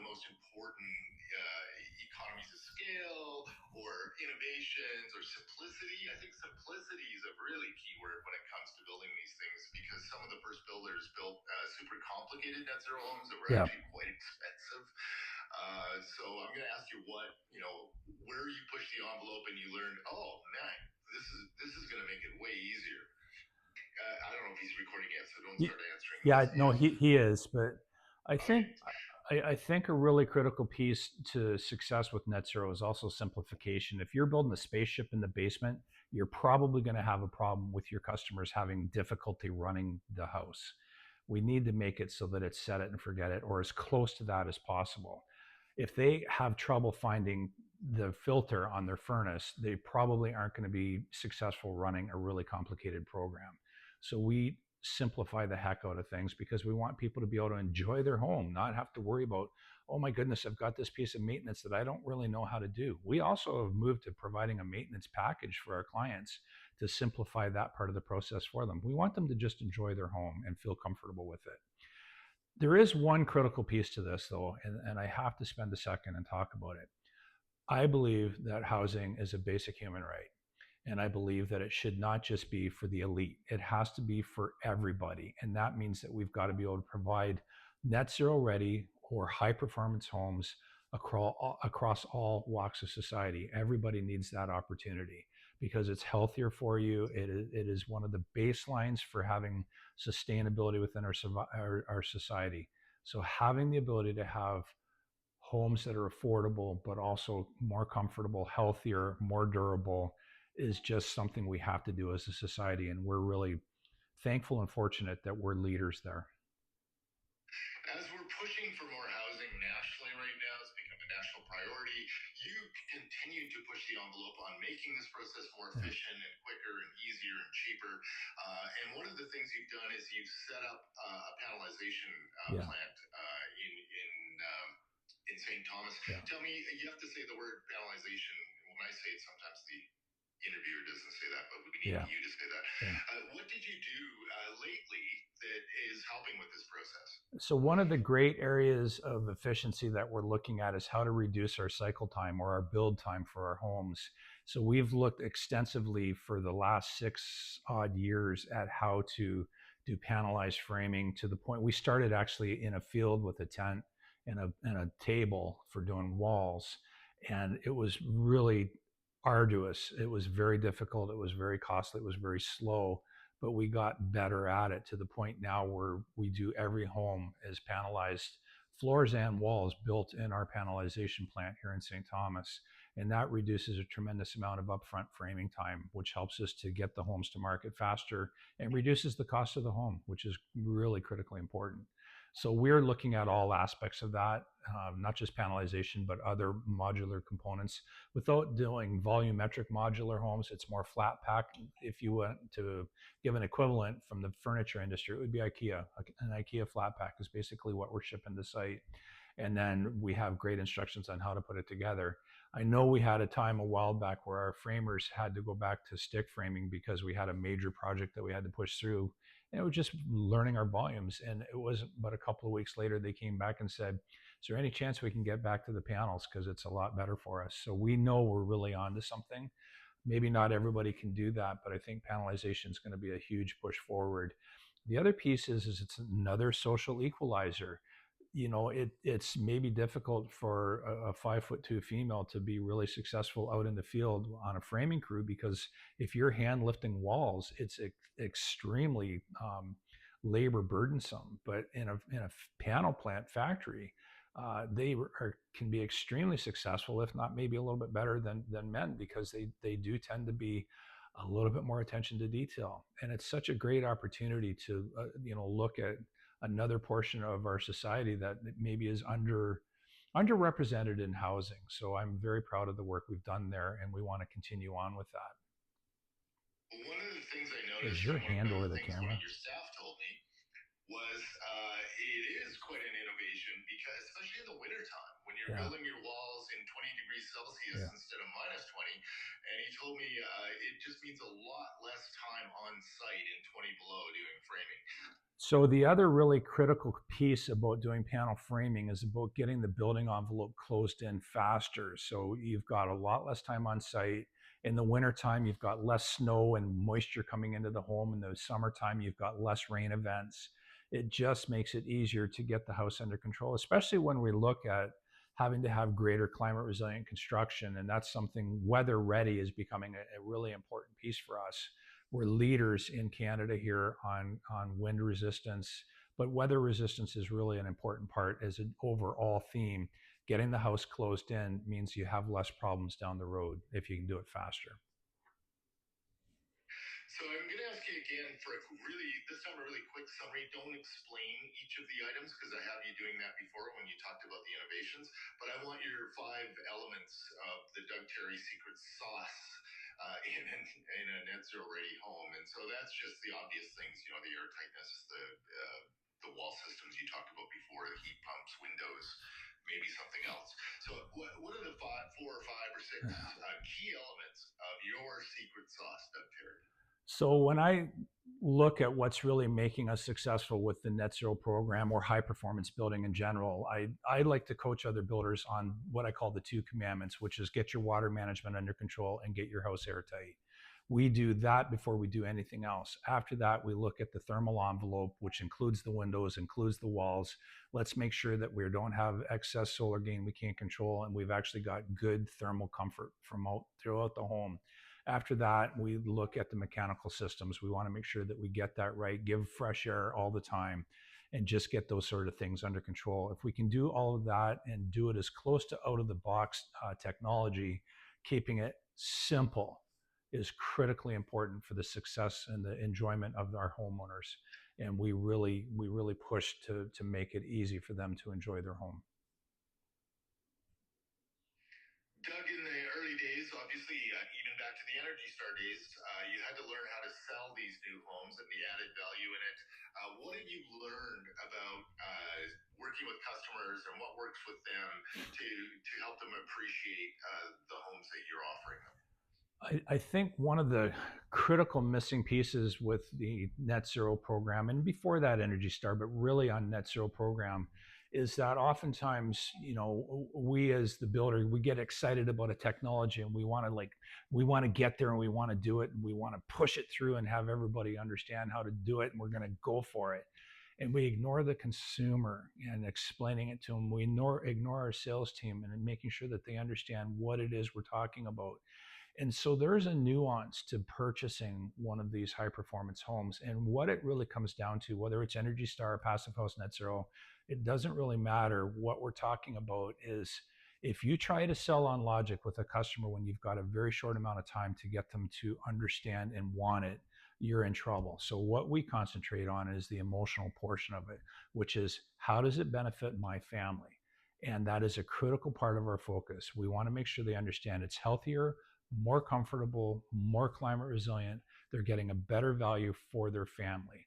the most important economies of scale or innovations or simplicity. I think simplicity is a really key word when it comes to building these things, because some of the first builders built super complicated net zero homes that were Yeah. actually quite expensive. So I'm going to ask you where you pushed the envelope and you learned, oh man, this is going to make it way easier. I don't know if he's recording yet, so don't start answering. Yeah, Yes, no, yes. he is, but I think Okay. I think a really critical piece to success with net zero is also simplification. If you're building a spaceship in the basement, you're probably going to have a problem with your customers having difficulty running the house. We need to make it so that it's set it and forget it, or as close to that as possible. If they have trouble finding the filter on their furnace, they probably aren't going to be successful running a really complicated program. So we simplify the heck out of things because we want people to be able to enjoy their home, not have to worry about, oh my goodness, I've got this piece of maintenance that I don't really know how to do. We also have moved to providing a maintenance package for our clients to simplify that part of the process for them. We want them to just enjoy their home and feel comfortable with it. There is one critical piece to this, though, and I have to spend a second and talk about it. I believe that housing is a basic human right. And I believe that it should not just be for the elite. It has to be for everybody. And that means that we've got to be able to provide net zero ready or high performance homes across all walks of society. Everybody needs that opportunity because it's healthier for you. It is one of the baselines for having sustainability within our society. So having the ability to have homes that are affordable, but also more comfortable, healthier, more durable is just something we have to do as a society. And we're really thankful and fortunate that we're leaders there. As we're pushing for more housing nationally right now, it's become a national priority. You continue to push the envelope on making this process more Yeah. efficient and quicker and easier and cheaper. And one of the things you've done is you've set up a panelization Yeah. plant in St. Thomas. Yeah. Tell me, you have to say the word panelization. When I say it, sometimes the interviewer doesn't say that, but we need Yeah. you to say that. Yeah. What did you do lately that is helping with this process? So one of the great areas of efficiency that we're looking at is how to reduce our cycle time or our build time for our homes. So we've looked extensively for the last 6 odd years at how to do panelized framing to the point we started actually in a field with a tent and a table for doing walls. And it was really arduous. It was very difficult. It was very costly. It was very slow, but we got better at it to the point now where we do every home as panelized floors and walls built in our panelization plant here in St. Thomas. And that reduces a tremendous amount of upfront framing time, which helps us to get the homes to market faster and reduces the cost of the home, which is really critically important. So we're looking at all aspects of that, not just panelization, but other modular components. Without doing volumetric modular homes, it's more flat pack. If you went to give an equivalent from the furniture industry, it would be IKEA. An IKEA flat pack is basically what we're shipping to site. And then we have great instructions on how to put it together. I know we had a time a while back where our framers had to go back to stick framing because we had a major project that we had to push through. And it was just learning our volumes. And it wasn't but a couple of weeks later, they came back and said, is there any chance we can get back to the panels? Because it's a lot better for us. So we know we're really onto something. Maybe not everybody can do that, but I think panelization is going to be a huge push forward. The other piece is it's another social equalizer. It's maybe difficult for a 5'2" female to be really successful out in the field on a framing crew because if you're hand lifting walls, it's extremely labor burdensome. But in a panel plant factory, can be extremely successful, if not maybe a little bit better than men, because they do tend to be a little bit more attention to detail. And it's such a great opportunity to look at another portion of our society that maybe is underrepresented in housing. So I'm very proud of the work we've done there, and we want to continue on with that. One of the things I Is noticed, your and one hand of over the the things one camera? of your staff told me, was it is quite an innovation, because especially in the wintertime when you're Yeah. building your walls in 20 degrees Celsius Yeah. instead of minus 20. And he told me it just means a lot less time on site in 20 below doing framing. So the other really critical piece about doing panel framing is about getting the building envelope closed in faster. So you've got a lot less time on site. In the wintertime, you've got less snow and moisture coming into the home. In the summertime, you've got less rain events. It just makes it easier to get the house under control, especially when we look at having to have greater climate resilient construction. And that's something weather ready is becoming a really important piece for us. We're leaders in Canada here on wind resistance, but weather resistance is really an important part as an overall theme. Getting the house closed in means you have less problems down the road if you can do it faster. So I'm going to ask you again for this time a really quick summary. Don't explain each of the items because I have you doing that before when you talked about the innovations. But I want your 5 elements of the Doug Terry secret sauce in a net zero ready home. And so that's just the obvious things, the air tightness, the wall systems you talked about before, the heat pumps, windows, maybe something else. So what are the 4 or 5 or 6 key elements of your secret sauce, Doug Terry? So when I look at what's really making us successful with the net zero program or high performance building in general, I like to coach other builders on what I call the 2 commandments, which is get your water management under control and get your house airtight. We do that before we do anything else. After that, we look at the thermal envelope, which includes the windows, includes the walls. Let's make sure that we don't have excess solar gain we can't control, and we've actually got good thermal comfort throughout the home. After that, we look at the mechanical systems. We want to make sure that we get that right, give fresh air all the time, and just get those sort of things under control. If we can do all of that and do it as close to out of the box technology, keeping it simple is critically important for the success and the enjoyment of our homeowners. And we really push to make it easy for them to enjoy their home. Doug, in the early days, obviously, even back to the Energy Star days, you had to learn how to sell these new homes and the added value in it. What have you learned about working with customers and what works with them to help them appreciate the homes that you're offering them? I think one of the critical missing pieces with the net zero program, and before that Energy Star, but really on net zero program, is that oftentimes, we as the builder, we get excited about a technology and we want to get there and we want to do it and we want to push it through and have everybody understand how to do it and we're going to go for it. And we ignore the consumer and explaining it to them. We ignore our sales team and making sure that they understand what it is we're talking about. And so there's a nuance to purchasing one of these high performance homes. And what it really comes down to, whether it's Energy Star, Passive House, Net Zero, it doesn't really matter. What we're talking about is if you try to sell on logic with a customer when you've got a very short amount of time to get them to understand and want it, you're in trouble. So what we concentrate on is the emotional portion of it, which is how does it benefit my family? And that is a critical part of our focus. We want to make sure they understand it's healthier, more comfortable, more climate resilient. They're getting a better value for their family.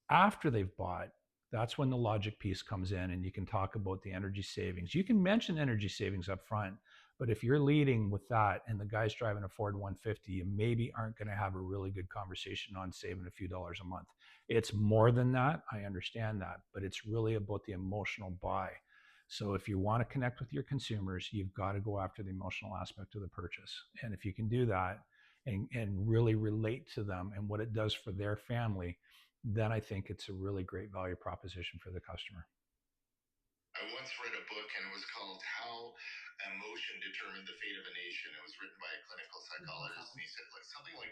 After they've bought, that's when the logic piece comes in and you can talk about the energy savings. You can mention energy savings up front, but if you're leading with that and the guy's driving a Ford 150, you maybe aren't going to have a really good conversation on saving a few dollars a month. It's more than that. I understand that, but it's really about the emotional buy. So if you want to connect with your consumers, you've got to go after the emotional aspect of the purchase. And if you can do that and really relate to them and what it does for their family, then I think it's a really great value proposition for the customer. I once read a book and it was called How Emotion Determined the Fate of a Nation. It was written by a clinical psychologist, and he said like something like